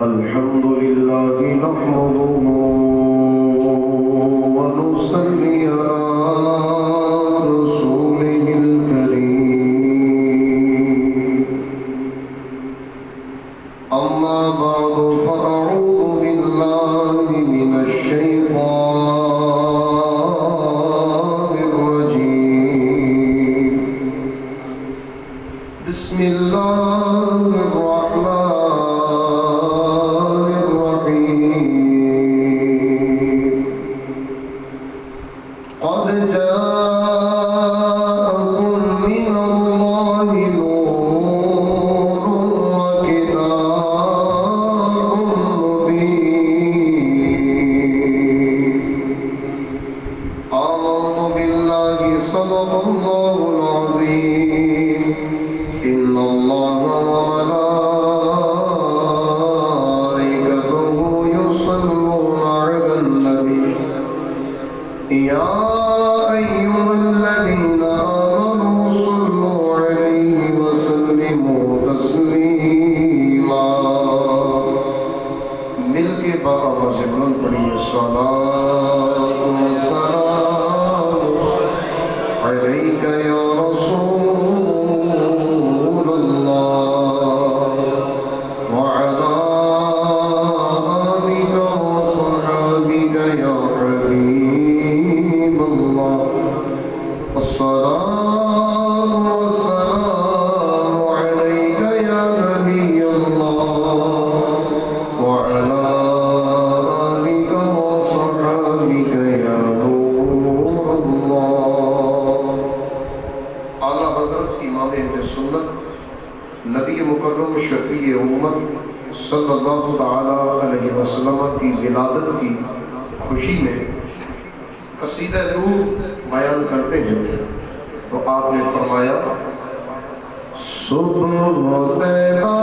الحمد لله نحمده ونصلي على رسوله الكريم أما بعد فأعوذ بالله من الشيطان الرجيم بسم الله الرحمن الرحيم قد جاءكم من الله نور وكتاب مبين آمنت بالله صدق الله العظيم إن الله وملائكته يصلون على النبي يا أيها الذين آمنوا صلوا عليه وسلموا تسليما مل کے بابا سے بلند پڑھیے الصلاة والسلام عليك يا رسول الله وعلى آلك وصحبك يا حبيب الله الصلاة والسلام عليك يا نبي الله وعلى آلك وصحبك يا نور الله اعلیٰ حضرت امام اہل سنت نبی مکرم شفیع امت صلی اللہ تعالی علیہ وسلم کی ولادت کی خوشی میں قصیدہ روح بیان کرتے ہیں تو آپ نے فرمایا صبح طیبہ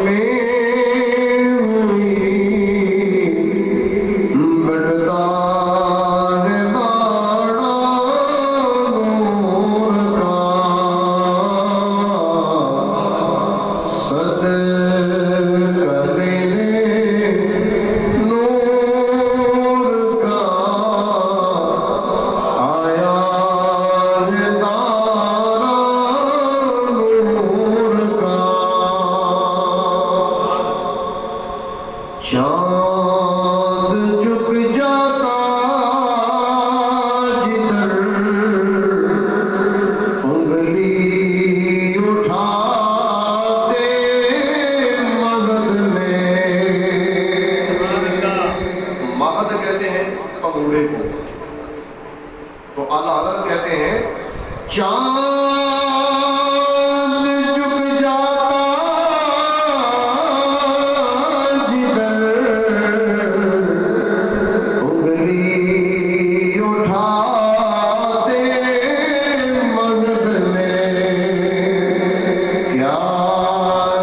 میں ہوئی بڑھتا ہے باڑا نور کا صدقہ تیرے نور کا آیا ہے تارا نور کا چاند جھک جاتا جدھر انگلی اٹھاتے مہد میں مہد کہتے ہیں پگوڑے کو تو اعلیٰ حضرت کہتے ہیں چاند جھک جاتا جدھر انگلی اٹھاتے مغد میں کیا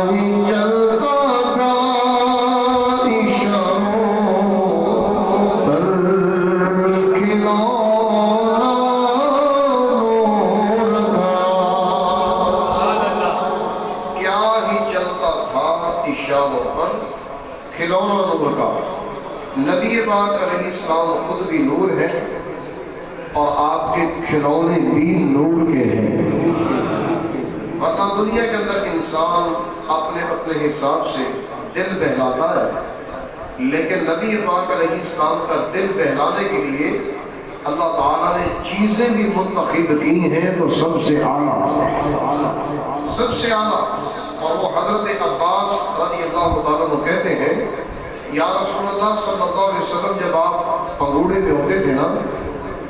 ہی چلتا تھا اشاروں پر کھلونا نور کا کیا ہی چلتا تھا اشاروں پر کھلونا نور کا نبی پاک علیہ السلام خود بھی نور ہے اور آپ کے کھلونے بھی نور کے ہیں ورنہ دنیا کے اندر انسان اپنے اپنے حساب سے دل بہلاتا ہے لیکن نبی پاک علیہ السلام کا دل بہلانے کے لیے اللہ تعالیٰ نے چیزیں بھی منتخب کی ہیں تو سب سے اعلیٰ اور وہ حضرت عباس رضی اللہ تعالیٰ عنہ کہتے ہیں یا رسول اللہ صلی اللہ علیہ وسلم جب آپ پگوڑے میں ہوتے تھے نا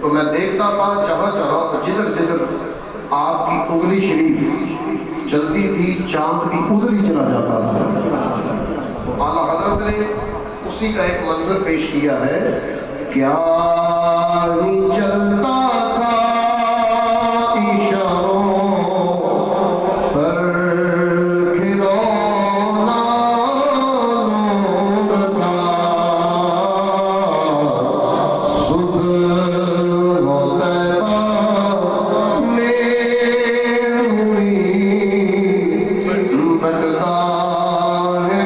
تو میں دیکھتا تھا جہاں جہاں جدھر جدھر آپ کی انگلی شریف چلتی تھی چاند بھی ادھر ہی چلا جاتا تھا تو اعلیٰ حضرت نے اسی کا ایک منظر پیش کیا ہے کیا ہی چلتا تھا اشاروں پر کھلونا نور کا صبح طیبہ میں ہوئی بڑھتا ہے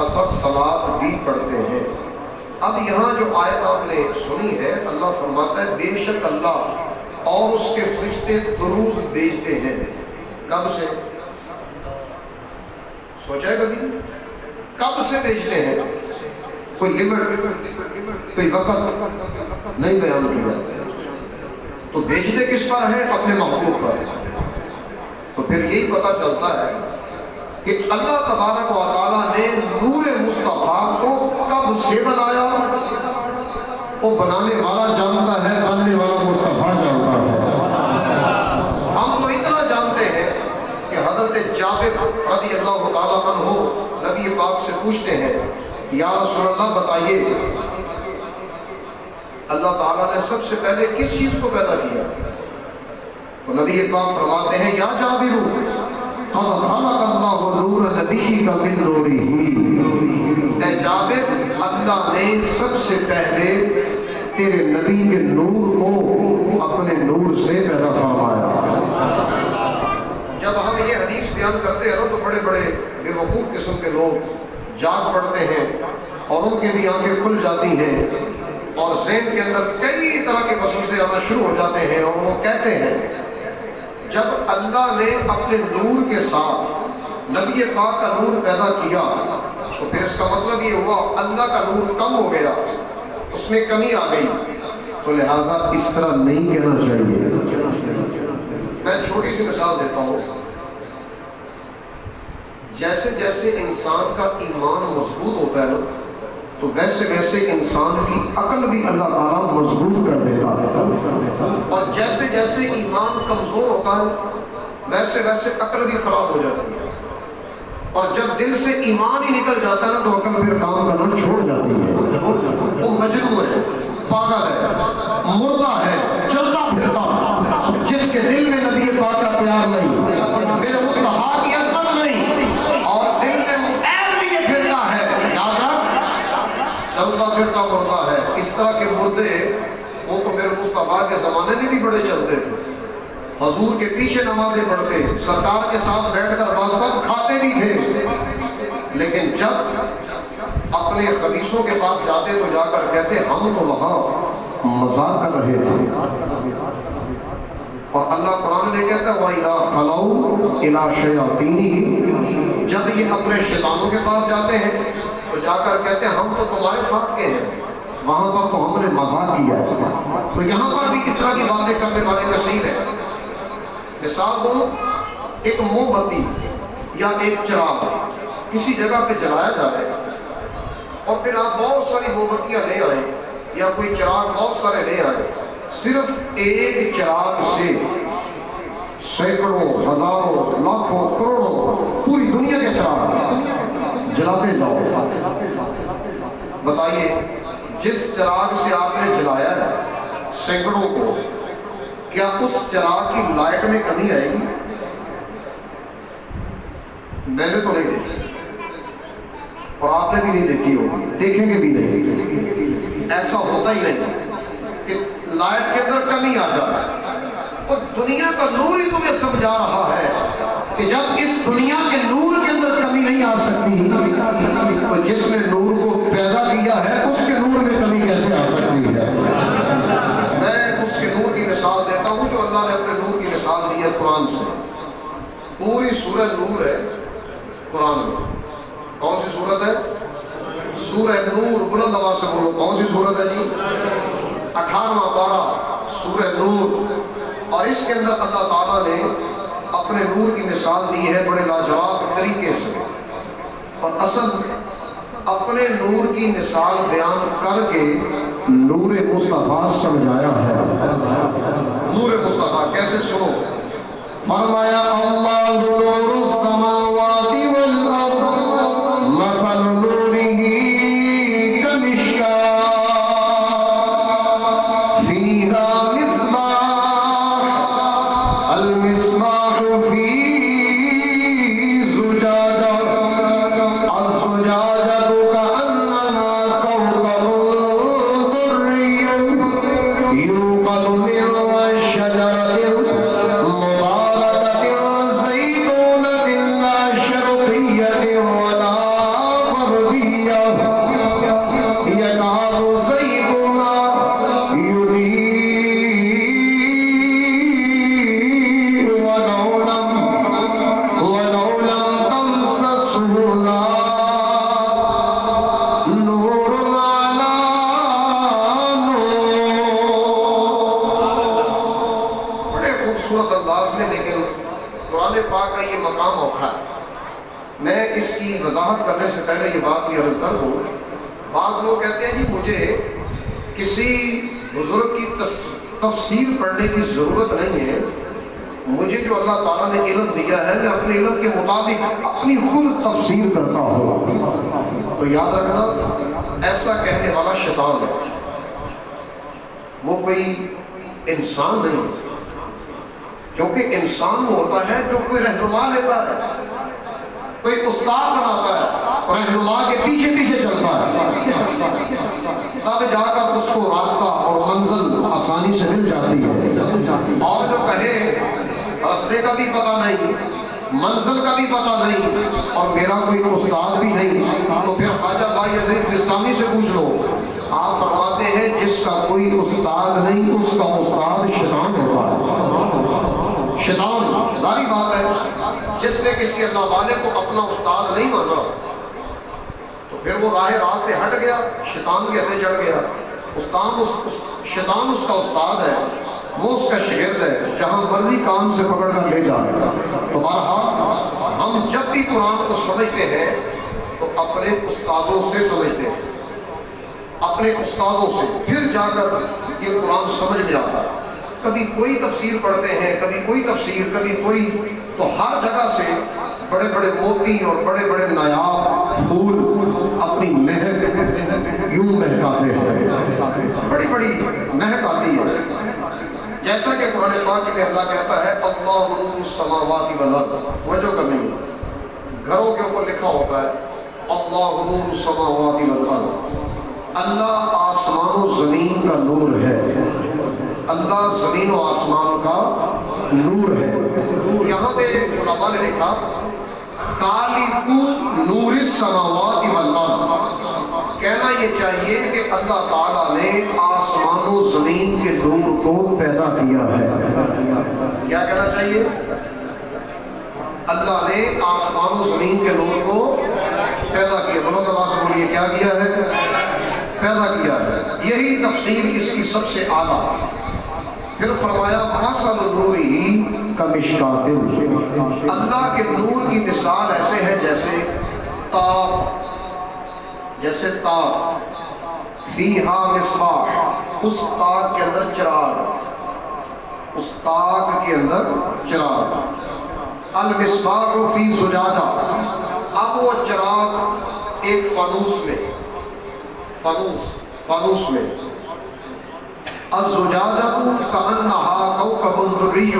ساتھ ساتھ صلات بھی پڑھتے ہیں۔ اب یہاں جو آیت آپ نے سنی ہے، اللہ فرماتا ہے بے شک اللہ اور اس کے فرشتے درود بھیجتے ہیں۔ کب سے؟ سوچا ہے کبھی؟ کب سے بھیجتے ہیں؟ کوئی لمٹ، کوئی وقت نہیں بیان کیا۔ تو بھیجتے کس پر ہے؟ اپنے محبوب پر۔ تو پھر یہی پتہ چلتا ہے کہ اللہ تبارک و تعالیٰ نے نور مصطفیٰ کو کب سے بنایا، وہ بنانے والا جانتا ہے، بننے والا مصطفیٰ جانتا ہے۔ ہم تو اتنا جانتے ہیں کہ حضرت جابر رضی اللہ تعالیٰ عنہ نبی پاک سے پوچھتے ہیں، یا رسول اللہ بتائیے اللہ تعالیٰ نے سب سے پہلے کس چیز کو پیدا کیا؟ تو نبی پاک فرماتے ہیں، یا جابر قد خلق اللہ نور نبی کا من نورہ، اے جابر اللہ نے سب سے پہلے تیرے نبی کے نور کو اپنے نور سے پیدا فرمایا۔ جب ہم یہ حدیث بیان کرتے ہیں تو بڑے بڑے بے وقوف قسم کے لوگ جاگ پڑتے ہیں اور ان کے بھی آنکھیں کھل جاتی ہیں اور ذہن کے اندر کئی طرح کے وسوسے آنا شروع ہو جاتے ہیں، اور وہ کہتے ہیں جب اللہ نے اپنے نور کے ساتھ نبی پاک کا نور پیدا کیا تو پھر اس کا مطلب یہ ہوا اللہ کا نور کم ہو گیا، اس میں کمی آ گئی۔ تو لہٰذا اس طرح نہیں کہنا چاہیے۔ میں چھوٹی سی مثال دیتا ہوں، جیسے جیسے انسان کا ایمان مضبوط ہوتا ہے نا تو ویسے ویسے انسان کی عقل بھی اللہ تعالیٰ مضبوط کر دیتا ہے، اور جیسے جیسے ایمان کمزور ہوتا ہے ویسے ویسے عقل بھی خراب ہو جاتی ہے، اور جب دل سے ایمان ہی نکل جاتا ہے نا تو عقل پھر کام کرنا چھوڑ جاتی ہے۔ وہ مجنون ہے، پاگل ہے، مردہ ہے، چلتا پھرتا، جس کے دل میں نبی پاک کا پیار نہیں، میرے مصطفیٰ کی عظمت نہیں، اور دل میں عیب لیے پھرتا ہے، یاد رکھ چلتا پھرتا مردہ ہے۔ اس طرح کے مردے وہ تو میرے مصطفیٰ کے زمانے میں بھی بڑے چلتے تھے، حضور کے پیچھے نمازیں پڑھتے، سرکار کے ساتھ بیٹھ کر بعض وقت کھاتے بھی تھے، لیکن جب اپنے خبیثوں کے پاس جاتے تو جا کر کہتے ہم تو وہاں مذاق کر رہے تھے۔ اور اللہ قرآن میں کہتا ہے وَإِذَا خَلَوْا إِلَىٰ شَيَاطِينِهِمْ، جب یہ اپنے شیطانوں کے پاس جاتے ہیں تو جا کر کہتے ہیں ہم تو تمہارے ساتھ کے ہیں، وہاں پر تو ہم نے مذاق کیا ہے۔ تو یہاں پر بھی اس طرح کی باتیں کرنے والے کثیر ہیں۔ مثال دوں، ایک موم بتی یا ایک چراغ کسی جگہ پہ جلایا جائے اور پھر آپ بہت ساری موم بتیاں لے آئیں یا کوئی چراغ بہت سارے لے آئیں، صرف ایک چراغ سے سینکڑوں، ہزاروں، لاکھوں، کروڑوں پوری دنیا کے چراغ جلاتے جاؤ، بتائیے جس چراغ سے آپ نے جلایا ہے سینکڑوں کو، کیا اس چراغ کی لائٹ میں کمی آئے گی؟ میں نے تو نہیں دیکھی اور آپ نے بھی نہیں دیکھی ہوگی، دیکھیں گے بھی نہیں۔ ایسا ہوتا ہی نہیں کہ لائٹ کے اندر کمی آ جائے، اور دنیا کا نور ہی تمہیں سمجھا رہا ہے کہ جب اس دنیا کے نور کے اندر کمی نہیں آ سکتی تو جس نے نور کو پیدا کیا ہے اس کے نور میں کمی کیسے آ سکتی ہے؟ میں اس کے نور کی مثال دیتا ہوں جو اللہ نے اپنے نور کی مثال دی ہے قرآن سے۔ پوری سورہ نور ہے قرآن میں۔ کون سی سورت ہے؟ سورہ نور، بلند آواز سے بولو، کون سی سورت ہے جی؟ 18واں پارہ سورہ نور، اور اس کے اندر اللہ تعالیٰ نے اپنے نور کی مثال دی ہے بڑے لاجواب طریقے سے، اور اصل اپنے نور کی مثال بیان کر کے نور مصطفیٰ سمجھایا ہے۔ نور مصطفیٰ کیسے سنو، فرمایا اللہ نور السماوات والارض مثل نورہ کمشکاۃ فیہا مصباح المصباح فی زجاجہ الزجاجہ کأنہا کوكب درّی یوقد من شجرۃ مبارکۃ زیتونۃ کام اوکھا ہے۔ میں اس کی وضاحت کرنے سے پہلے یہ بات بھی عرض کر دوں، بعض لوگ کہتے ہیں جی مجھے کسی بزرگ کی تفسیر پڑھنے کی ضرورت نہیں ہے، مجھے جو اللہ تعالیٰ نے علم دیا ہے میں اپنے علم کے مطابق اپنی خود تفسیر کرتا ہوں۔ تو یاد رکھنا، ایسا کہنے والا شیطان ہے، وہ کوئی انسان نہیں، کیونکہ انسان وہ ہوتا ہے جو کوئی رہنما لیتا ہے، کوئی استاد بناتا ہے، رہنما کے پیچھے پیچھے چلتا ہے، تب جا کر اس کو راستہ اور منزل آسانی سے مل جاتی ہے۔ اور جو کہے راستے کا بھی پتہ نہیں، منزل کا بھی پتہ نہیں، اور میرا کوئی استاد بھی نہیں، تو پھر خواجہ بائی عزیز بستانی سے پوچھ لو، آپ فرماتے ہیں جس کا کوئی استاد نہیں اس کا استاد شیطان ہوتا ہے۔ شیطان ظاہری بات ہے، جس نے کسی اللہ والے کو اپنا استاد نہیں مانا تو پھر وہ راہ راستے ہٹ گیا، شیطان کے ہتھے چڑھ گیا۔ شیطان اس کا استاد ہے، وہ اس کا شاگرد ہے، جہاں مرضی کان سے پکڑ کر لے جائے۔ تو بہرحال ہم جب بھی قرآن کو سمجھتے ہیں تو اپنے استادوں سے سمجھتے ہیں، اپنے استادوں سے، پھر جا کر یہ قرآن سمجھ میں آتا ہے۔ کبھی کوئی تفسیر پڑھتے ہیں، کبھی کوئی تفسیر، کبھی کوئی، تو ہر جگہ سے بڑے بڑے موتی اور بڑے بڑے نایاب پھول اپنی مہک یوں مہکاتے ہیں، بڑی بڑی مہک آتی ہے۔ جیسا کہ قرآن پاک میں اللہ کہتا ہے اللہ نور السماوات والارض، وجہ کرنے میں گھروں کے اوپر لکھا ہوتا ہے اللہ نور السماوات والارض، اللہ آسمان و زمین کا نور ہے، اللہ زمین و آسمان کا نور ہے۔ یہاں پہ علماء نے لکھا خالق نور السماوات والارض، کہنا یہ چاہیے کہ اللہ تعالیٰ نے آسمان و زمین کے نور کو پیدا کیا ہے۔ کیا کہنا چاہیے؟ اللہ نے آسمان و زمین کے نور کو پیدا کیا۔ بلند آواز سے بولیے، کیا کیا ہے؟ پیدا کیا ہے۔ یہی تفسیر اس کی سب سے اعلیٰ۔ پھر فرمایا مثل نورہ کمشکاۃ، اللہ کے نور کی مثال ایسے ہے جیسے تاق، جیسے تاق، فیہا مصباح، اس تاق کے اندر چراغ، اس تاق کے اندر چراغ، المصباح فی زجاجہ، اب وہ چراغ ایک فانوس میں، فانوس میں، الزجاجہ کأنہا کوکب دری،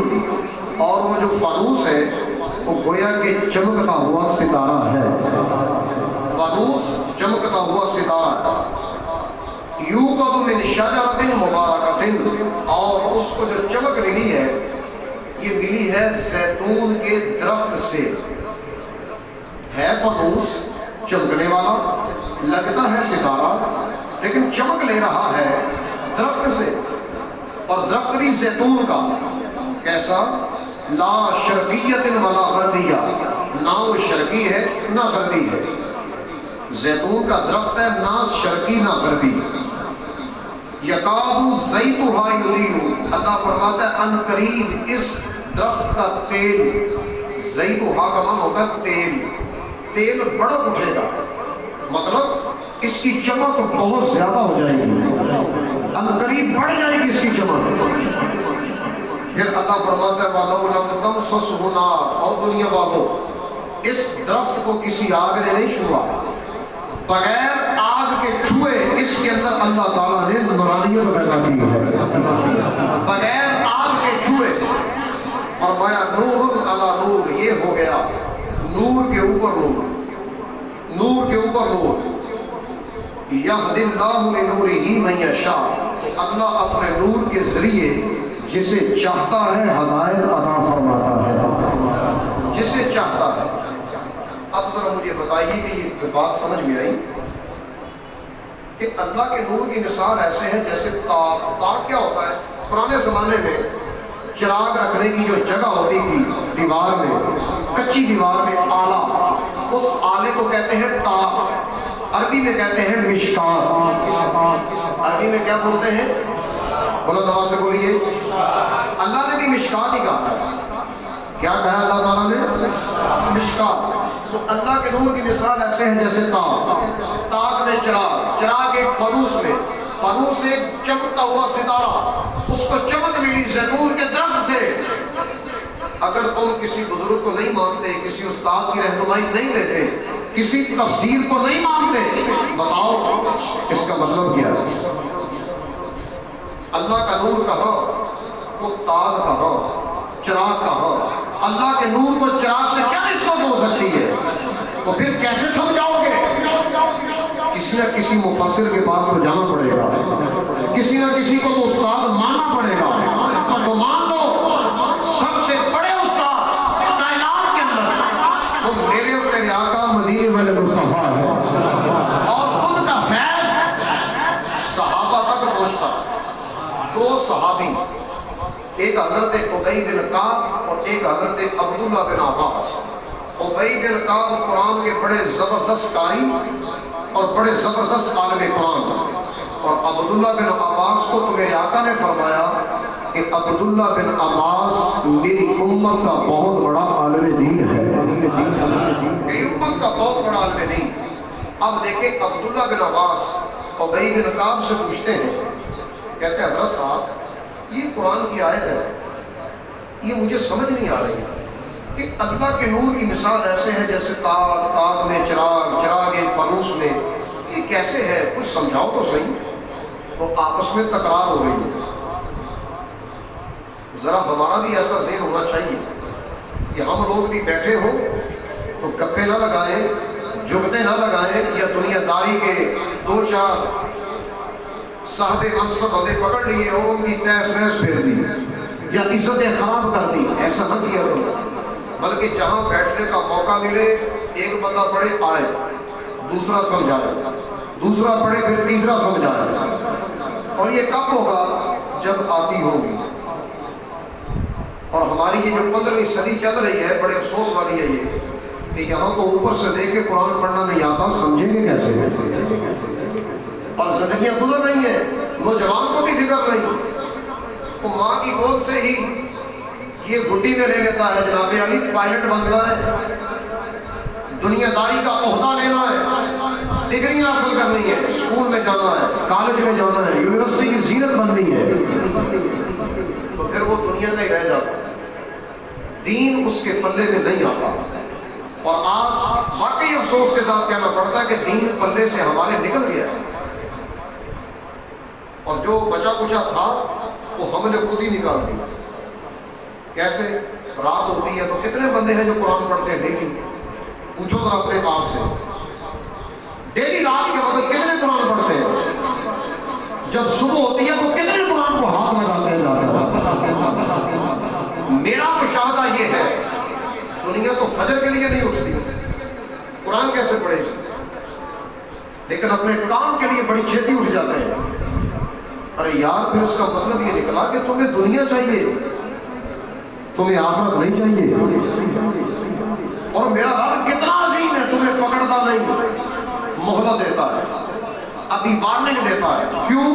اور وہ جو فانوس ہے وہ گویا کہ چمکتا ہوا ستارہ ہے، فانوس چمکتا ہوا ستارہ ہے، یوقد من شجرۃ مبارکۃ، اور اس کو جو چمک ملی ہے یہ ملی ہے زیتون کے درخت سے۔ ہے فانوس چمکنے والا، لگتا ہے ستارہ، لیکن چمک لے رہا ہے درخت سے، اور درخت بھی زیتون کا۔ کیسا؟ لا شرقیت ولا غربیہ، نہ وہ شرقی ہے نہ غربی ہے، زیتون کا درخت ہے، نہ شرقی نہ غربی۔ یکاد زیتھا یضیء، اللہ فرماتا ہے ان قریب اس درخت کا تیل، زیتھا کا معنی ہوتا ہے تیل، تیل بڑک اٹھے گا، مطلب اس کی چمک بہت زیادہ ہو جائے گی، ان قریب بڑھ جائے گی اس کی چمک۔ پھر اللہ فرماتا ہے وَلَوْ لَمْ تَمْسَسْهُ نَارٌ، اور دنیا والوں اس درخت کو کسی آگ نے نہیں چھوا، بغیر آگ کے چھوئے اس کے اندر اللہ تعالیٰ نے نورانیت پیدا کی ہے، بغیر آگ کے چھوئے۔ فرمایا نور علی نور، یہ ہو گیا نور کے اوپر نور، نور کے اوپر نور۔ یہدی اللہ لنورہ من یشاء، اللہ اپنے نور کے ذریعے جسے چاہتا ہے ہدایت عطا فرماتا ہے، جسے چاہتا ہے۔ اب ذرا مجھے بتائیے کہ یہ بات سمجھ میں آئی کہ اللہ کے نور کی مثال ایسے ہے جیسے تاق۔ تاق کیا ہوتا ہے؟ پرانے زمانے میں چراغ رکھنے کی جو جگہ ہوتی تھی دیوار میں، کچی دیوار میں آلہ، اس آلے کو کہتے ہیں تاق، عربی میں کہتے ہیں مشکات۔ عربی میں کیا بولتے ہیں؟ بلند آواز سے بولیے۔ اللہ نے بھی مشکات ہی کہا ہے، کیا کہا اللہ تعالیٰ نے؟ مشکات۔ تو اللہ کے نور کی مثال ایسے ہے جیسے تاک میں چراغ ایک فانوس میں، فانوس ایک چمکتا ہوا ستارہ، اس کو چمک ملی زیتون کے درخت سے۔ اگر تم کسی بزرگ کو نہیں مانتے، کسی استاد کی رہنمائی نہیں لیتے، کسی تفسیر کو نہیں مانتے، بتاؤ اس کا مطلب کیا ہے؟ اللہ کا نور کہاں، وہ تاج کہاں، چراغ کہاں؟ اللہ کے نور کو چراغ سے کیا نسبت ہو سکتی ہے؟ تو پھر کیسے سمجھاؤ گے؟ کسی نہ کسی مفسر کے پاس تو جانا پڑے گا، کسی نہ کسی کو تو استاد ماننا پڑے گا۔ تو مان لو سب سے بڑے استاد کائنات کے اندر وہ میرے اور تیرے آقا مدینے والے مصطفیٰ ہے، اور ان کا فیض صحابہ تک پہنچتا۔ دو صحابی، ایک حضرت ابی بن کعب اور ایک حضرت عبداللہ بن عباس۔ ابی بن کعب قرآن کے بڑے زبردست قاری اور بڑے زبردست عالم قرآن، اور عبداللہ بن عباس کو تو میرے آقا نے فرمایا کہ عبداللہ بن عباس میری امت کا بہت بڑا عالم دین ہے، میری امت کا بہت بڑا عالم دین۔ اب دیکھیں عبداللہ بن عباس ابی بن کعب سے پوچھتے ہیں، کہتے ہیں حضرت صاحب یہ قرآن کی آیت ہے، یہ مجھے سمجھ نہیں آ رہی کہ اللہ کے نور کی مثال ایسے ہے جیسے تاگ میں چراغ ایک فانوس میں، یہ کیسے ہے؟ کچھ سمجھاؤ تو صحیح۔ تو آپس میں تکرار ہو رہی ہے۔ ذرا ہمارا بھی ایسا ذہن ہونا چاہیے کہ ہم لوگ بھی بیٹھے ہوں تو گپے نہ لگائیں، جگتے نہ لگائیں، یا دنیا داری کے دو چار صاحب منصب بندے پکڑ لیے اور ان کی تہس نہس پھیر دی یا عزتیں خراب کر دی، ایسا نہ کیا کرو۔ بلکہ جہاں بیٹھنے کا موقع ملے ایک بندہ پڑھے آیت، دوسرا سمجھائے، دوسرا پڑھے پھر تیسرا سمجھائے۔ اور یہ کب ہوگا؟ جب آتی ہوگی۔ اور ہماری یہ جو 15ویں صدی چل رہی ہے، بڑے افسوس والی ہے یہ کہ یہاں کو اوپر سے دیکھ کے قرآن پڑھنا نہیں آتا، سمجھیں گے کیسے؟ اور زندگیاں گزر رہی ہیں، نوجوان کو بھی فکر نہیں، وہ ماں کی گود سے ہی یہ گھٹی میں لے لیتا ہے جناب علی پائلٹ بننا ہے، دنیا داری کا عہدہ لینا ہے، ڈگریاں حاصل کرنی ہے، اسکول میں جانا ہے، کالج میں جانا ہے، یونیورسٹی کی زینت بننی ہے، تو پھر وہ دنیا کا ہی رہ جاتا ہے، دین اس کے پلے میں نہیں آتا۔ اور آج واقعی افسوس کے ساتھ کہنا پڑتا ہے کہ دین پلے سے ہمارے نکل گیا ہے، اور جو بچا کچا تھا وہ ہم نے خود ہی نکال دیا۔ کیسے؟ رات ہوتی ہے تو کتنے بندے ہیں جو قرآن پڑھتے ہیں ڈیلی؟ پوچھو ذرا اپنے آپ سے، ڈیلی رات کے وقت کتنے قرآن پڑھتے ہیں؟ جب صبح ہوتی ہے تو کتنے قرآن کو ہاتھ لگاتے ہیں؟ میرا مشاہدہ یہ ہے دنیا تو فجر کے لیے نہیں اٹھتی، قرآن کیسے پڑھے گی؟ لیکن اپنے کام کے لیے بڑی چھیتی اٹھ جاتے ہیں۔ ارے یار پھر اس کا مطلب یہ نکلا کہ تمہیں دنیا چاہیے، تمہیں آخرت نہیں چاہیے۔ اور میرا رب کتنا عظیم ہے، تمہیں پکڑتا نہیں، مہلت دیتا ہے، ابھی وارننگ دیتا ہے۔ کیوں؟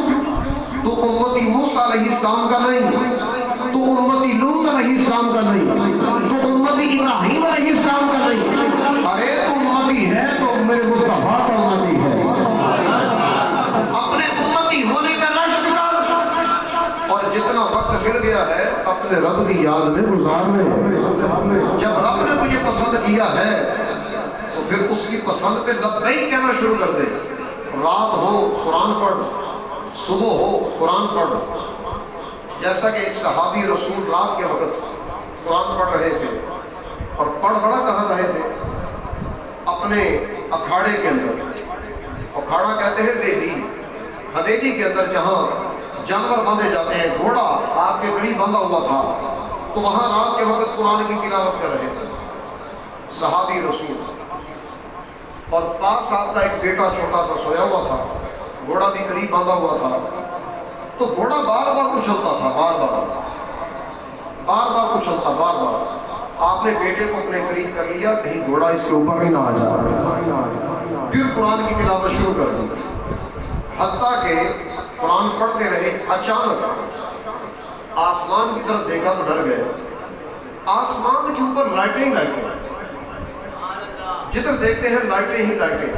تو امتی موسیٰ علیہ السلام کا نہیں، تو امتی لوط علیہ السلام کا نہیں، تو امتی ابراہیم علیہ السلام کا نہیں۔ ارے تو امتی ہے تو میرے مصطفیٰ کا امتی ہے۔ اپنے امتی ہونے کا رشک کر، اور جتنا وقت مل گیا ہے اپنے رب کی یاد میں گزار لے۔ جب رب نے تجھے پسند کیا ہے تو پھر اس کی پسند پہ لبیک کہنا شروع کر دے۔ رات ہو قرآن پڑھ، صبح ہو قرآن پڑھ۔ جیسا کہ ایک صحابی رسول رات کے وقت قرآن پڑھ رہے تھے، اور پڑھ بڑا کہاں رہے تھے؟ اپنے اکھاڑے کے اندر۔ اکھاڑا کہتے ہیں ویدی، حویلی کے اندر جہاں جانور باندھے جاتے ہیں، گھوڑا آپ کے قریب باندھا ہوا تھا، تو وہاں رات کے وقت قرآن کی تلاوت کر رہے تھے صحابی رسول، اور پاس آپ کا ایک بیٹا چھوٹا سا سویا ہوا تھا، گھوڑا بھی قریب باندھا ہوا تھا۔ تو گھوڑا بار بار اچھلتا تھا، بار بار اچھلتا، بار بار۔ آپ نے بیٹے کو اپنے قریب کر لیا، کہیں گھوڑا اس کے اوپر ہی نہ آ جائے، پھر قرآن کی تلاوت شروع کر دی، حتیٰ کہ قرآن پڑھتے رہے۔ اچانک آسمان کی طرف دیکھا تو ڈر گئے، آسمان کے اوپر لائٹیں ہی لائٹیں، جدھر دیکھتے ہیں لائٹیں ہی لائٹیں،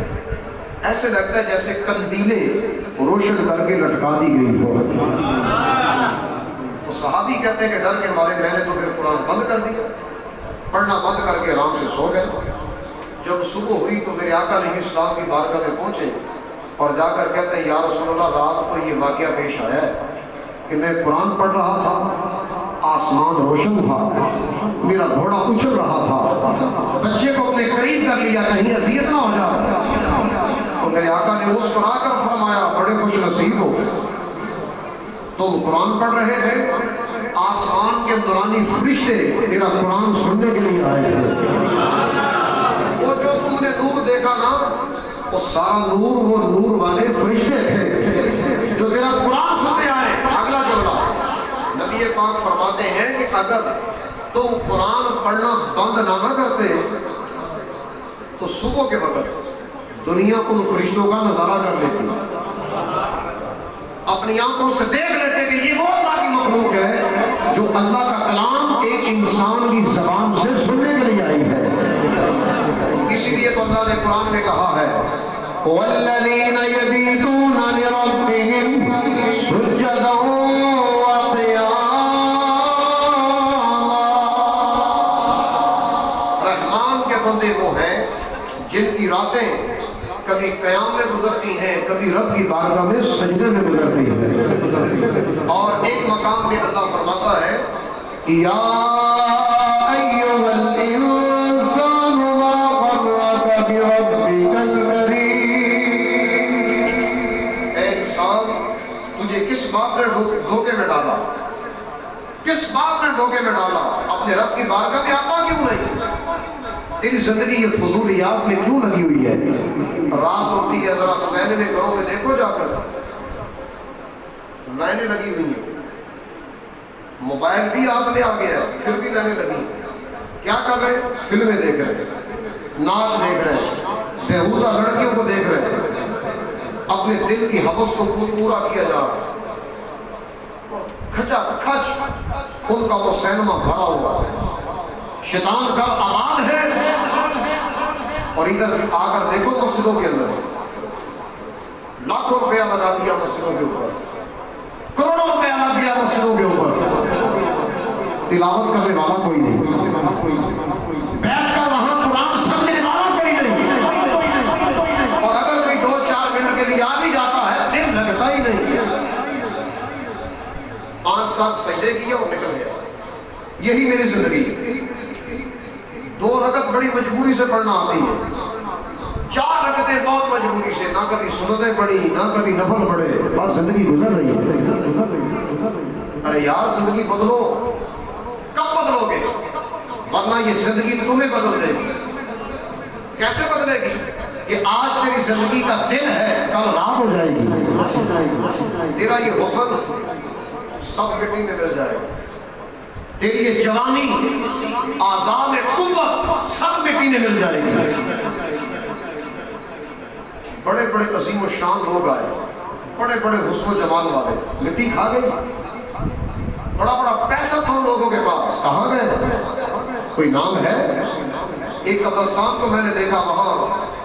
ایسے لگتا ہے جیسے قندیلیں روشن کر کے لٹکا دی گئی ہو۔ تو صحابی کہتے ہیں کہ ڈر کے مارے میں نے تو پھر قرآن بند کر دیا، پڑھنا بند کر کے آرام سے سو گئے۔ جب صبح ہوئی تو میرے آقا علیہ السلام کی بارگاہ میں پہنچے اور جا کر کہتے ہیں یا رسول اللہ رات کو یہ واقعہ پیش آیا ہے کہ میں قرآن پڑھ رہا تھا، آسمان روشن تھا، میرا گھوڑا اچھل رہا تھا، بچے کو اپنے قریب کر لیا کہیں اذیت نہ ہو جائے۔ تو میرے آقا نے مسکرا کر فرمایا بڑے خوش نصیب ہو، تم قرآن پڑھ رہے تھے، آسمان کے نورانی فرشتے تیرا قرآن سننے کے لیے آئے تھے۔ وہ جو تم نے نور دیکھا نا، وہ سارا نور وہ نور والے فرشتے تھے جو تیرا قرآن سننے آئے۔ اگلا جملہ نبی پاک فرماتے ہیں کہ اگر تم قرآن پڑھنا بند نہ کرتے تو صبح کے وقت دنیا ان فرشتوں کا نظارہ کر لیتی، اپنی آنکھوں سے دیکھ لیتے کہ یہ وہ اللہ کی مخلوق ہے جو اللہ کا کلام ایک انسان کی زبان سے سننے کے لیے آئی ہے۔ اسی لیے تو اللہ نے قرآن میں کہا ہے وَالَّذِينَ يَبِيتُونَ لِرَبِّهِمْ سُجَّدًا وَقِيَامًا۔ رحمان کے بندے وہ ہیں جن کی راتیں کبھی قیام میں گزرتی ہیں، کبھی رب کی بارگاہ میں سجدے میں گزرتی ہیں۔ اور ایک مقام میں اللہ فرماتا ہے یا ایھا الانسان ما غرک بربک الکریم۔ اے انسان، تجھے کس بات نے دھوکے میں ڈالا، کس بات نے دھوکے میں ڈالا؟ اپنے رب کی بارگاہ میں آتا کیوں نہیں؟ تیری زندگی یہ فضولیات میں کیوں لگی ہوئی ہے؟ رات ہوتی ہے ذرا سینمے گھروں میں دیکھو جا کر، لائنیں لگی ہوئی ہیں، موبائل بھی ہاتھ میں آ گیا ہے پھر بھی لائنیں لگی۔ کیا کر رہے ہیں؟ فلمیں دیکھ رہے ہیں، ناچ دیکھ رہے ہیں، بیہودہ لڑکیوں کو دیکھ رہے ہیں، اپنے دل کی ہوس کو پورا کیا جا رہا ہے، کھچا کھچ ان کا وہ سینما بھرا ہوا ہے، شیطان کا آباد ہے۔ اور ادھر آ کر دیکھو مسجدوں کے اندر لاکھوں روپیہ لگا دیا مسجدوں کے اوپر، کروڑوں روپیہ لگ گیا مسجدوں کے اوپر، تلاوت کرنے والا کوئی نہیں، بیٹھ کر وہاں قرآن سننے والا کوئی نہیں، اور اگر کوئی 2-4 منٹ کے لیے آ بھی جاتا ہے دل لگتا ہی نہیں۔ 5-7 سجدے کیے اور نکل گیا۔ یہی میری زندگی ہے۔ 2 رکعت بڑی مجبوری سے پڑھنا آتی ہے، 4 رکعتیں بہت مجبوری سے، نہ کبھی سنتیں پڑھی نہ کبھی نفل پڑھے، بس زندگی گزر رہی ہے۔ ارے یار زندگی بدلو، کب بدلو گے؟ ورنہ یہ زندگی تمہیں بدل دے گی۔ کیسے بدلے گی؟ کہ آج تیری زندگی کا دن ہے، کل رات ہو جائے گی، تیرا یہ حسن سب مٹی میں مل جائے گا، تیری یہ جوانی اعضاء میں قوت سب مٹی میں مل جائے گی۔ بڑے بڑے عظیم و شان لوگ آئے، بڑے بڑے حسن و جمال والے، مٹی کھا گئی۔ بڑا بڑا پیسہ تھا ان لوگوں کے پاس، کہاں گئے؟ کوئی نام ہے؟ ایک قبرستان کو میں نے دیکھا، وہاں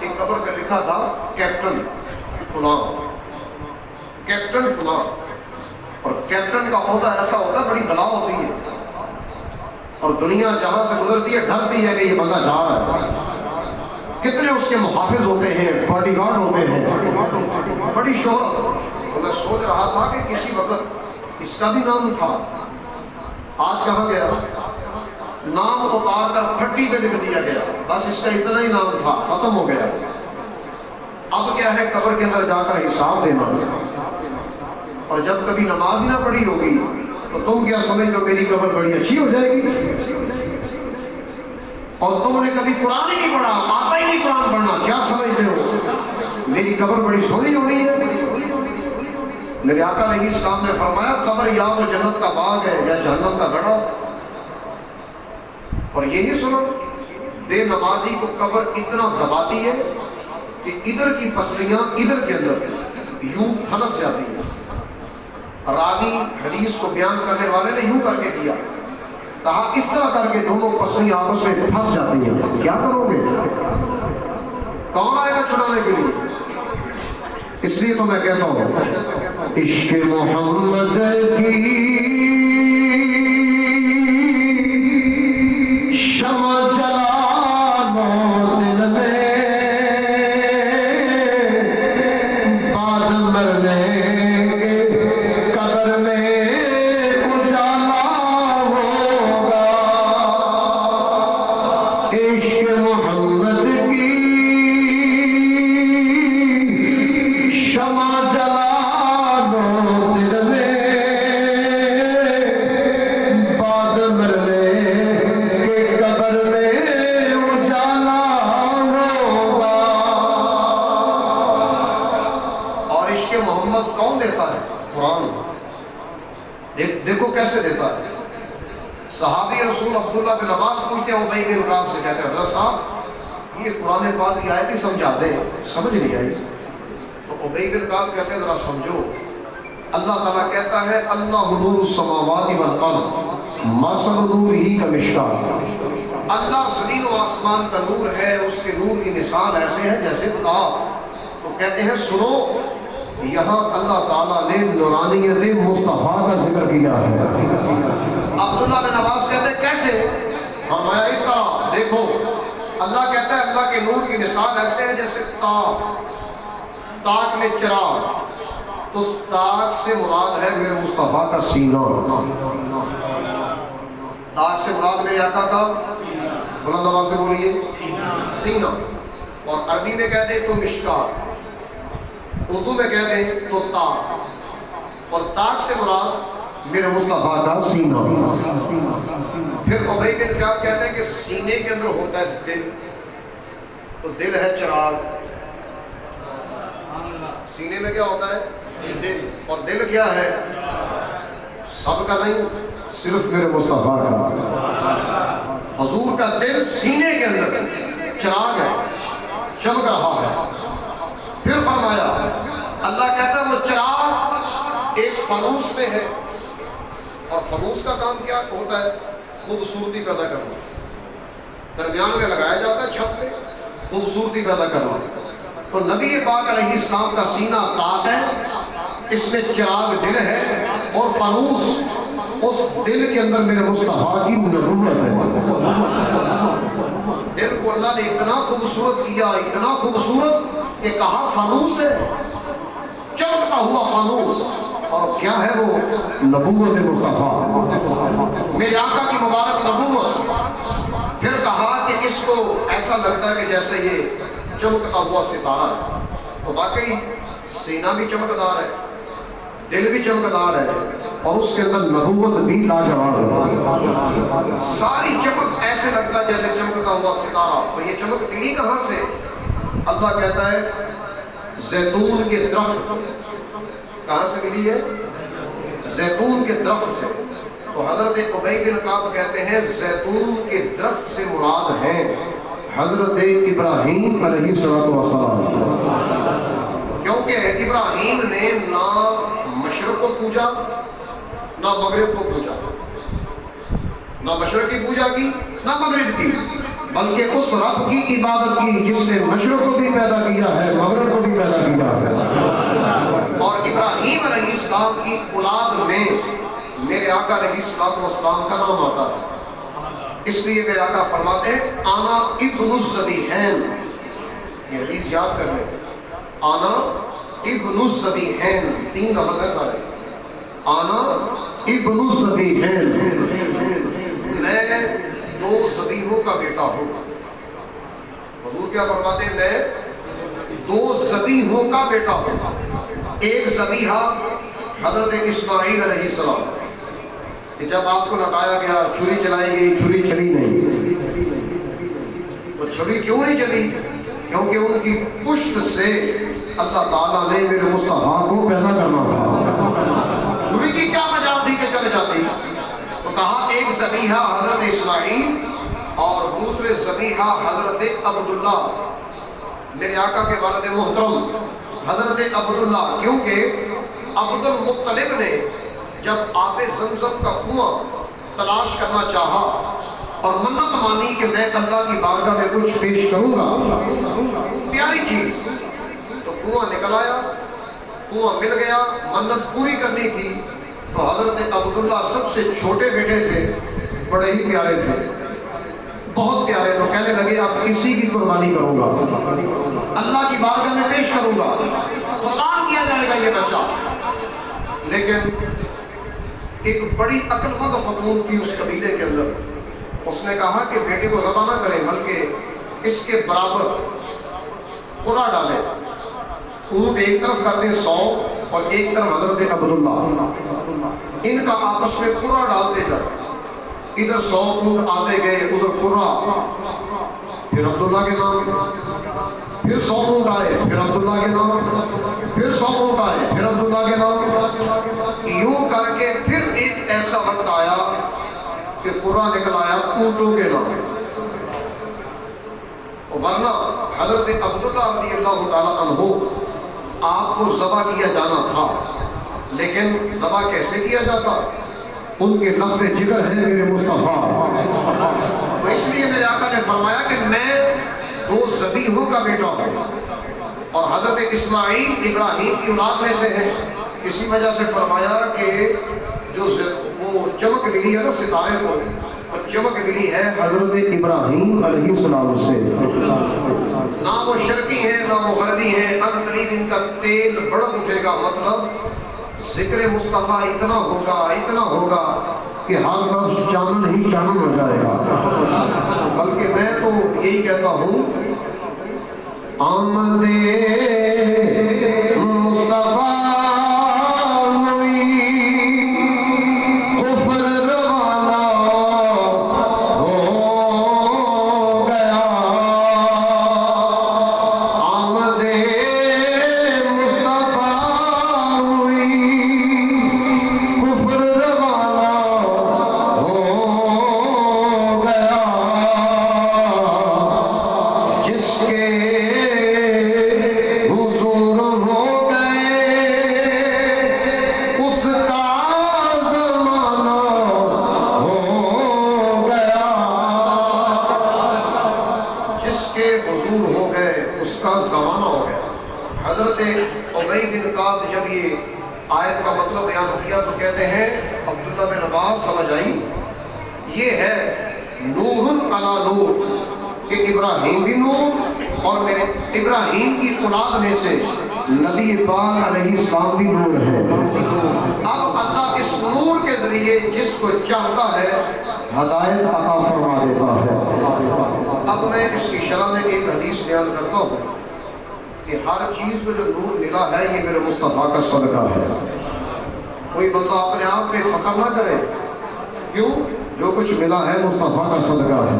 ایک قبر پہ لکھا تھا کیپٹن فلاں، کیپٹن فلاں۔ اور کیپٹن کا عہدہ ایسا ہوتا ہے، بڑی بلا ہوتی ہے، اور دنیا جہاں سے گزرتی ہے ڈرتی ہے کہ یہ بندہ جا رہا ہے۔ کتنے اس کے محافظ ہوتے ہیں، باڈی گارڈ ہوتے ہیں، بڑی شہرت۔ تو میں سوچ رہا تھا کہ کسی وقت اس کا بھی نام تھا، آج کہاں گیا؟ نام اتار کر پھٹی پہ لکھ دیا گیا، بس اس کا اتنا ہی نام تھا، ختم ہو گیا۔ اب کیا ہے؟ قبر کے اندر جا کر حساب دینا، اور جب کبھی نماز ہی نہ پڑھی ہوگی تو تم کیا سمجھ لو میری قبر بڑی اچھی ہو جائے گی؟ اور تم نے کبھی قرآن ہی نہیں پڑھا، آتا ہی نہیں قرآن پڑھنا، کیا سمجھتے ہو میری قبر بڑی سونی ہونی ہے؟ میرے آقا علیہ السلام نے فرمایا قبر یا تو جنت کا باغ ہے یا جہنم کا گڑھا۔ اور یہ نہیں سنا بے نمازی کو قبر اتنا دباتی ہے کہ ادھر کی پسلیاں ادھر کے اندر یوں پھنس جاتی ہیں۔ راوی حدیث کو بیان کرنے والے نے یوں کر کے کیا کہا اس طرح کر کے دونوں پسلیاں آپس میں پھنس جاتی ہیں، کیا کرو گے؟ کون آئے گا چھڑانے کے لیے؟ اس لیے تو میں کہتا ہوں عشق محمد کی شمع جلانا دل میں، بعد مرنے کے قبر میں اجالا ہوگا۔ عشق محمد کی شمع جلانا دل میں، بعد مرنے کے قبر میں اجالا ہوگا۔ اور عشق محمد کون دیتا ہے؟ قرآن۔ دیکھو کیسے دیتا ہے۔ صحابی رسول عبداللہ بن عباس پوچھتے ہیں ابی بن کعب سے، کہتے ہیں حضرت صاحب یہ قرآن پاک کی آیت ہی سمجھا دیں، سمجھ نہیں آئی۔ تو ابی بن کعب کہتے ہیں ذرا سمجھو، اللہ تعالیٰ کہتا ہے اللہ نور السماوات والارض مثل نورہ کمشکاۃ، اللہ زمین و آسمان کا نور ہے، اس کے نور کی مثال ایسے ہے جیسے تاب۔ تو کہتے ہیں سنو، یہاں اللہ تعالیٰ نے نورانیت مصطفیٰ کا ذکر کیا ہے۔ عبداللہ بن عباس کہتے ہیں کیسے؟ فرمایا اس طرح، دیکھو اللہ کہتا ہے اللہ کے نور کی مثال ایسے ہے جیسے تاک میں چراغ، تو تاک سے مراد ہے میرے مصطفیٰ کا سینہ، تاک سے مراد میرے آقا کا، بلند آواز سے بولیے، سینہ۔ اور عربی میں کہہ دیں تو مشکات، اردو میں کہہ دیں تو تاک، اور تاک سے مراد میرے مصطفیٰ کا سینہ۔ پھر ابی بن کعب کہتے ہیں کہ سینے کے اندر ہوتا ہے دل، تو دل ہے چراغ، سینے میں کیا ہوتا ہے؟ دل، اور دل کیا ہے؟ سب کا نہیں، صرف میرے مصطفیٰ کا۔ حضور کا دل سینے کے اندر چراغ ہے، چمک رہا ہے۔ پھر فرمایا اللہ کہتا ہے وہ چراغ ایک فانوس میں ہے، اور فانوس کا کام کیا ہوتا ہے؟ خوبصورتی پیدا کرنا، درمیان میں لگایا جاتا ہے چھت پہ، خوبصورتی پیدا کرنا۔ تو نبی پاک علیہ السلام کا سینہ تاک ہے، اس میں چراغ دل ہے، اور فانوس اس دل کے اندر میرے مصطفیٰ کی نبوت ہے۔ دل کو اللہ نے اتنا خوبصورت کیا، اتنا خوبصورت کہ کہا فانوس ہے، چمکتا ہوا فانوس، اور کیا ہے وہ؟ نبوت مصطفیٰ، میرے آقا کی مبارک نبوت۔ پھر کہا کہ اس کو ایسا لگتا ہے کہ جیسے یہ چمکتا ہوا ستارہ ہے، تو واقعی سینہ بھی چمکدار ہے، دل بھی چمکدار ہے، اور اس کے اندر نبوت بھی لاجواب ہے، ساری چمک ایسے لگتا ہے جیسے چمکتا ہوا ستارہ۔ تو یہ چمک ملی کہاں سے؟ اللہ کہتا ہے زیتون کے درخت سے۔ کہاں سے ملی ہے؟ زیتون کے درخت سے۔ تو حضرت ابی بن کعب کہتے ہیں زیتون کے درخت سے مراد ہے حضرت ابراہیم علیہ السلام، کیونکہ ابراہیم نے نہ مشرق کو پوجا نہ مغرب کو پوجا، نہ مشرق کی پوجا کی نہ مغرب کی، بلکہ اس رب کی عبادت کی جس نے مشرق کو بھی پیدا کیا ہے، مغرب کو بھی پیدا کیا ہے۔ اور ابراہیم علیہ السلام کی اولاد میں میرے آقا علیہ السلام کا نام آتا ہے، اس لیے میرے آقا فرماتے ہیں آنا ابن الذبیحین، یہ حدیث یاد کر لیں، آنا ابن الذبیحین، تین لفظ ہے سارے، آنا ابن الذبیحین، میں دو ذبیحوں کا بیٹا ہوں۔ حضور کیا فرماتے ہیں؟ میں دو ذبیحوں کا بیٹا ہوں۔ ایک ذبیحہ حضرت اسماعیل علیہ السلام، کہ جب آپ کو لٹایا گیا چھری چلائی گئی، چھری چلی نہیں، تو چھری کیوں نہیں چلی؟ کیونکہ ان کی پشت سے اللہ تعالیٰ نے میرے مصطفیٰ کو پیدا کرنا تھا۔ چھری کی کیا مجال تھی کہ چلے جاتی؟ تو کہا ایک ذبیحہ حضرت اسماعیل اور دوسرے ذبیحہ حضرت عبداللہ، میرے آقا کے والد محترم حضرت عبداللہ، کیونکہ عبد المطلب نے جب آب زمزم کا کنواں تلاش کرنا چاہا اور منت مانی کہ میں اللہ کی بارگاہ میں کچھ پیش کروں گا، پیاری چیز، تو کنواں نکل آیا، کنواں مل گیا، منت پوری کرنی تھی تو حضرت عبداللہ سب سے چھوٹے بیٹے تھے، بڑے ہی پیارے تھے، بہت پیارے، تو کہنے لگے اب اسی کی قربانی کروں گا، اللہ کی بارگاہ میں پیش کروں گا، قربان کیا جائے گا یہ بچہ۔ لیکن ایک بڑی عقل مند خاتون تھی اس قبیلے کے اندر، اس نے کہا کہ بیٹے کو ذبح نہ کریں بلکہ اس کے برابر قرہ ڈالیں، اونٹ ایک طرف کرتے 100 اور ایک طرف حضرت عبداللہ، ان کا آپس میں قرہ ڈالتے جائے، ادھر 100 اونٹ آتے گئے، ادھر قرہ، پھر عبداللہ کے نام، پھر 100 اونٹ آئے، پھر عبداللہ کے نام، پھر 100 اونٹ آئے، پھر عبداللہ کے نام، یوں کر کے پھر ایک ایسا وقت آیا کہ قرہ نکل آیا اونٹوں کے نام، ورنہ حضرت عبداللہ رضی اللہ تعالیٰ عنہ آپ کو ذبح کیا جانا تھا، لیکن ذبح کیسے کیا جاتا؟ ان کے لفظ جگر ہیں میرے مصطفیٰ، تو اس لیے میرے آقا نے فرمایا کہ میں 2 ذبیحوں کا بیٹا ہوں، اور حضرت اسماعیل ابراہیم کی اولاد میں سے ہیں، اسی وجہ سے فرمایا کہ جو وہ چمک ملی ہے نا ستارے کو، وہ چمک ملی ہے حضرت ابراہیم علیہ السلام سے، نہ وہ شرقی ہیں نہ وہ غربی ہیں، ان قریب ان کا تیل بڑک اٹھے گا، مطلب ذکر مصطفیٰ اتنا ہوگا کہ ہر طرف چانن ہی چانن ہو جائے گا۔ بلکہ میں تو یہی کہتا ہوں، آمد مصطفیٰ سمجھ آئی، یہ ہے نور علی نور، کہ ابراہیم بھی نور اور میرے ابراہیم کی اولاد میں سے نبی پاک علیہ السلام بھی نور ہے۔ اب اللہ اس نور کے ذریعے جس کو چاہتا ہے ہدایت عطا فرما دیتا ہے۔ اب میں اس کی شرح میں ایک حدیث بیان کرتا ہوں کہ ہر چیز کو جو نور ملا ہے یہ میرے مصطفیٰ کا صدقہ ہے۔ کوئی بندہ اپنے آپ پہ فخر نہ کرے، کیوں؟ جو کچھ ملا ہے مصطفیٰ کا صدقہ ہے۔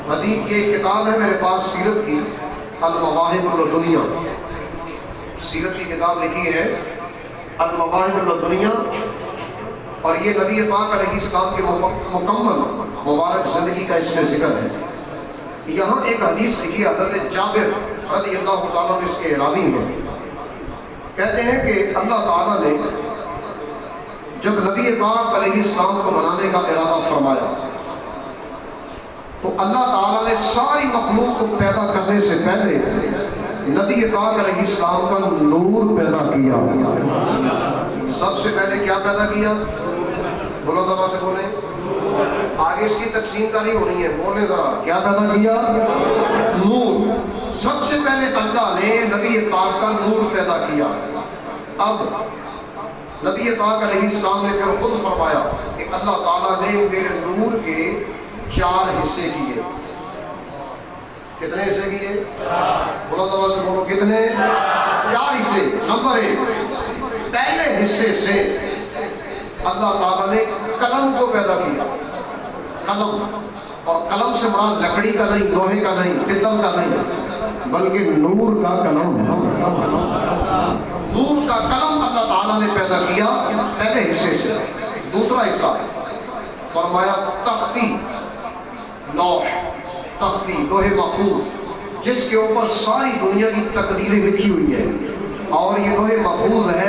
حدیث یہ کتاب ہے میرے پاس سیرت کی، المواہب اللدنیہ، سیرت کی کتاب لکھی ہے المواہب اللدنیہ، اور یہ نبی پاک علیہ السلام کی مکمل مبارک زندگی کا اس میں ذکر ہے۔ یہاں ایک حدیث لکھی ہے، حضرت جابر رضی اللہ تعالیٰ اس کے راوی ہیں، کہتے ہیں کہ اللہ تعالیٰ نے جب نبی پاک علیہ السلام کو منانے کا ارادہ فرمایا تو اللہ تعالیٰ نے ساری مخلوق کو پیدا کرنے سے پہلے نبی پاک علیہ السلام کا نور پیدا کیا۔ سب سے پہلے کیا پیدا کیا؟ بولو دبا سے بولیں، آگے اس کی تقسیم کا نہیں ہونی ہے، بولیں ذرا، کیا پیدا کیا؟ نور۔ سب سے پہلے اللہ نے نبی پاک کا نور پیدا کیا۔ اب نبی پاک علیہ السلام نے پھر خود فرمایا کہ اللہ تعالیٰ نے میرے نور کے 4 حصے کیے۔ کتنے حصے کیے؟ بلند آواز سے بولو، کتنے؟ 4 حصے۔ نمبر 1، پہلے حصے سے اللہ تعالیٰ نے قلم کو پیدا کیا۔ قلم، اور قلم سے مراد لکڑی کا نہیں، لوہے کا نہیں، پتل کا نہیں، بلکہ نور کا قلم۔ نور کا قلم اللہ تعالیٰ نے پیدا کیا پہلے حصے سے۔ دوسرا حصہ فرمایا تختی، لوح، تختی، لوح محفوظ، جس کے اوپر ساری دنیا کی تقدیریں لکھی ہوئی ہے، اور یہ لوح محفوظ ہے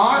8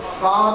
7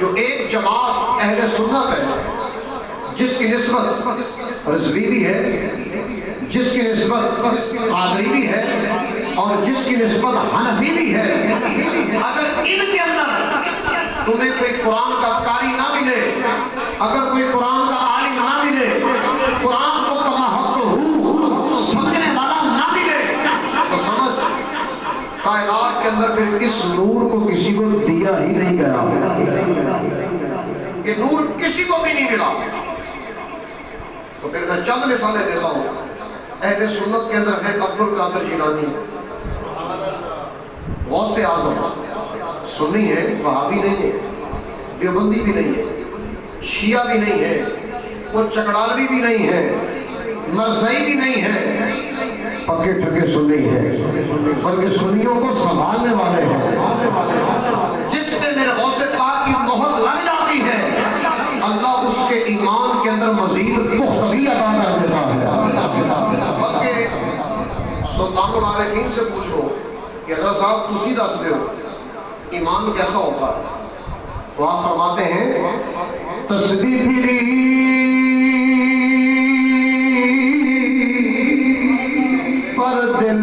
جو ایک جماعت اہل سنت ہے جس کی نسبت رضوی بھی ہے، جس کی نسبت قادری بھی ہے اور جس کی نسبت حنفی بھی ہے، اگر ان کے اندر تمہیں کوئی قرآن کا قاری نہ ملے، اگر کوئی قرآن کا عالم نہ ملے، قرآن کو کما حق ہو سمجھنے والا نہ ملے، تو سمجھ کائنات کے اندر پھر اس نور کو کسی کو دیا ہی نہیں گیا، یہ نور کسی کو بھی نہیں ملا۔ تو پھر میں چند مثالیں دیتا ہوں۔ اہل سنت کے اندر ہے عبد القادر جیلانی، غوث اعظم، سنی ہے، وہابی نہیں ہے، دیوبندی بھی نہیں ہے، شیعہ بھی نہیں ہے، وہ چکڑالوی بھی نہیں ہے، مرزائی بھی نہیں ہے، پکے ٹھکے سنی ہے، بلکہ سنیوں کو سنبھالنے والے ہیں۔ جس پہ میرے غوث پاک کی مہر لگ جاتی ہے، اللہ اس کے ایمان کے اندر مزید پختگی عطا کر دیتا ہے۔ بلکہ سلطان العارفین سے پوچھ لو کہ حضرت صاحب تسی دس دے ہو ایمان کیسا ہوتا ہے، تو آپ فرماتے ہیں تسبیح پر دل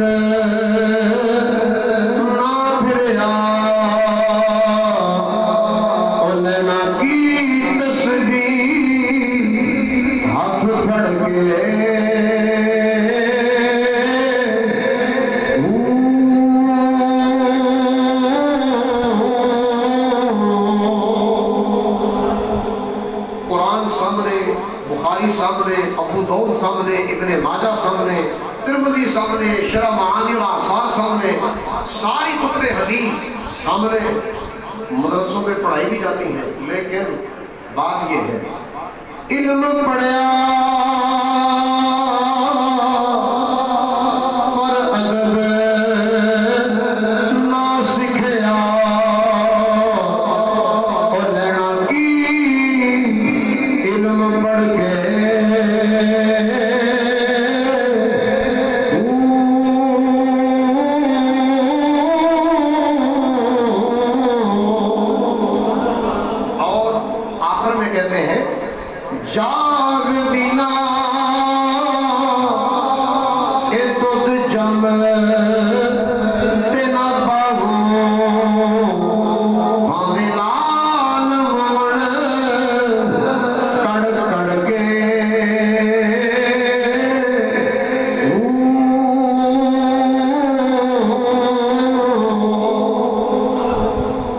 نہ پھریا، علماء کی تسبیح ہاتھ پھڑ کے سامنے، ابو داؤد سامنے، ابن ماجہ سامنے، ترمذی سامنے، شرح معانی الآثار سامنے، ساری کتب حدیث سامنے، مدرسوں میں پڑھائی بھی جاتی ہیں، لیکن بات یہ ہے علم پڑھیا پر ادب نہ سکھیا، اور لینا کی علم پڑھ کے جاگ بنا اے تد جم تینا باغو ہمیں لال من کڑ کڑ کے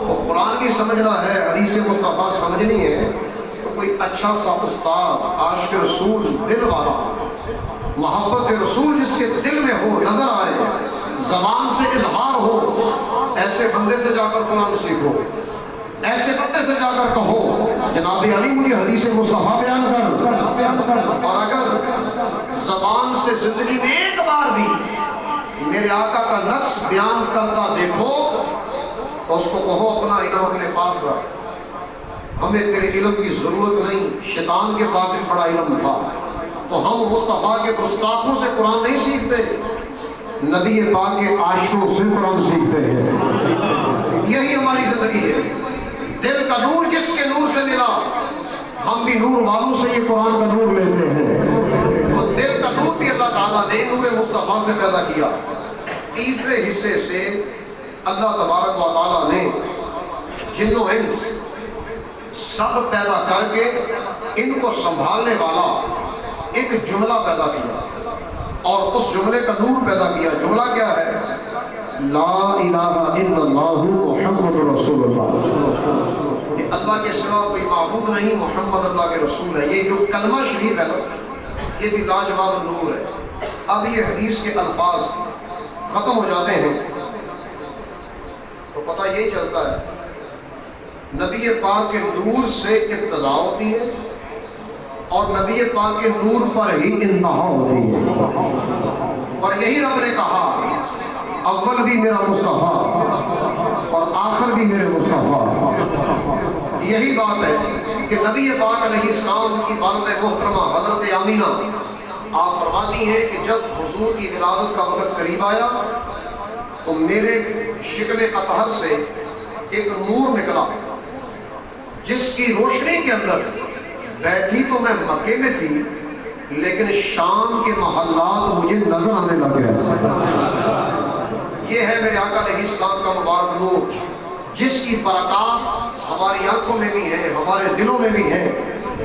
تو قرآن بھی سمجھنا ہے، حدیث مصطفیٰ سمجھنی ہے، کوئی اچھا سا استاد، عاشق رسول، دل والا، محبت رسول جس کے دل میں ہو، نظر آئے، زبان سے اظہار ہو، ایسے بندے سے جا کر قرآن سیکھو، ایسے بندے سے جا کر کہو جناب علی مجھے حدیث مصطفیٰ بیان کر، اور اگر زبان سے زندگی میں ایک بار بھی میرے آقا کا نقص بیان کرتا دیکھو تو اس کو کہو اپنا علم اپنے پاس رکھ، ہمیں تیرے علم کی ضرورت نہیں، شیطان کے پاس ایک بڑا علم تھا، تو ہم مصطفیٰ کے گستاخوں سے قرآن نہیں سیکھتے، نبی پاک کے عاشقوں سے قرآن سیکھتے ہیں۔ یہی ہماری زندگی ہے، دل کا نور جس کے نور سے ملا، ہم بھی نور والوں سے یہ قرآن کا نور لیتے ہیں، تو دل کا نور بھی اللہ تعالیٰ نے نور مصطفیٰ سے پیدا کیا۔ تیسرے حصے سے اللہ تبارک و تعالیٰ نے جن و انس سب پیدا کر کے ان کو سنبھالنے والا ایک جملہ پیدا کیا، اور اس جملے کا نور پیدا کیا۔ جملہ کیا ہے؟ لا الہ الا اللہ محمد رسول اللہ، کہ اللہ کے سوا کوئی معبود نہیں، محمد اللہ کے رسول ہے۔ یہ جو کلمہ شریف ہے نا، یہ بھی لاجواب نور ہے۔ اب یہ حدیث کے الفاظ ختم ہو جاتے ہیں تو پتہ یہی چلتا ہے نبی پاک کے نور سے ابتدا ہوتی ہے اور نبی پاک کے نور پر ہی انتہا ہوتی ہے، اور یہی رب نے کہا اول بھی میرا مصطفیٰ اور آخر بھی میرے مصطفیٰ۔ یہی بات ہے کہ نبی پاک علیہ السلام کی والدہ محترمہ حضرت آمینہ آپ فرماتی ہیں کہ جب حضور کی ولادت کا وقت قریب آیا تو میرے شکم اطہر سے ایک نور نکلا، جس کی روشنی کے اندر بیٹھی تو میں مکے میں تھی، لیکن شام کے محلات مجھے نظر آنے لگ گئے۔ یہ ہے میرے آقا علیہ السلام کا مبارک نور، جس کی برکات ہماری آنکھوں میں بھی ہے، ہمارے دلوں میں بھی ہے،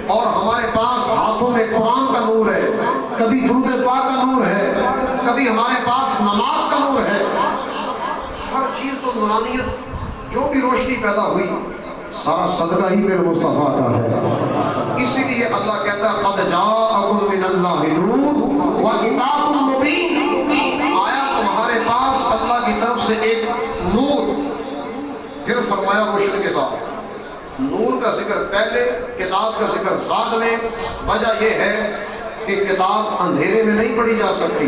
اور ہمارے پاس ہاتھوں میں قرآن کا نور ہے، کبھی درود پاک کا نور ہے، کبھی ہمارے پاس نماز کا نور ہے۔ ہر چیز تو نورانیت، جو بھی روشنی پیدا ہوئی سارا صدقہ ہی میرے مصطفیٰ کا ہے۔ اسی لیے اللہ کہتا ہے قد جاءکم من اللہ نور و کتاب مبین، آیا تمہارے پاس اللہ کی طرف سے ایک نور، پھر فرمایا روشن کتاب۔ نور کا ذکر پہلے، کتاب کا ذکر بعد میں۔ وجہ یہ ہے کہ کتاب اندھیرے میں نہیں پڑھی جا سکتی،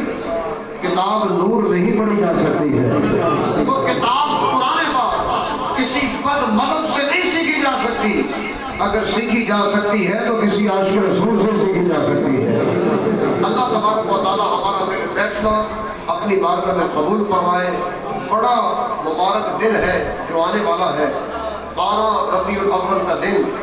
کتاب نور میں ہی پڑھی جا سکتی ہے۔ تو کتاب قرآن پاک کسی بد مذہب سے نہیں سیکھی جا سکتی، اگر سیکھی جا سکتی ہے تو کسی عاشق رسول سے سیکھی جا سکتی ہے۔ اللہ تبارک و تعالی ہمارا مل بیٹھنا اپنی بارگاہ میں قبول فرمائے۔ بڑا مبارک دن ہے جو آنے والا ہے، 12 ربیع الاول کا دن۔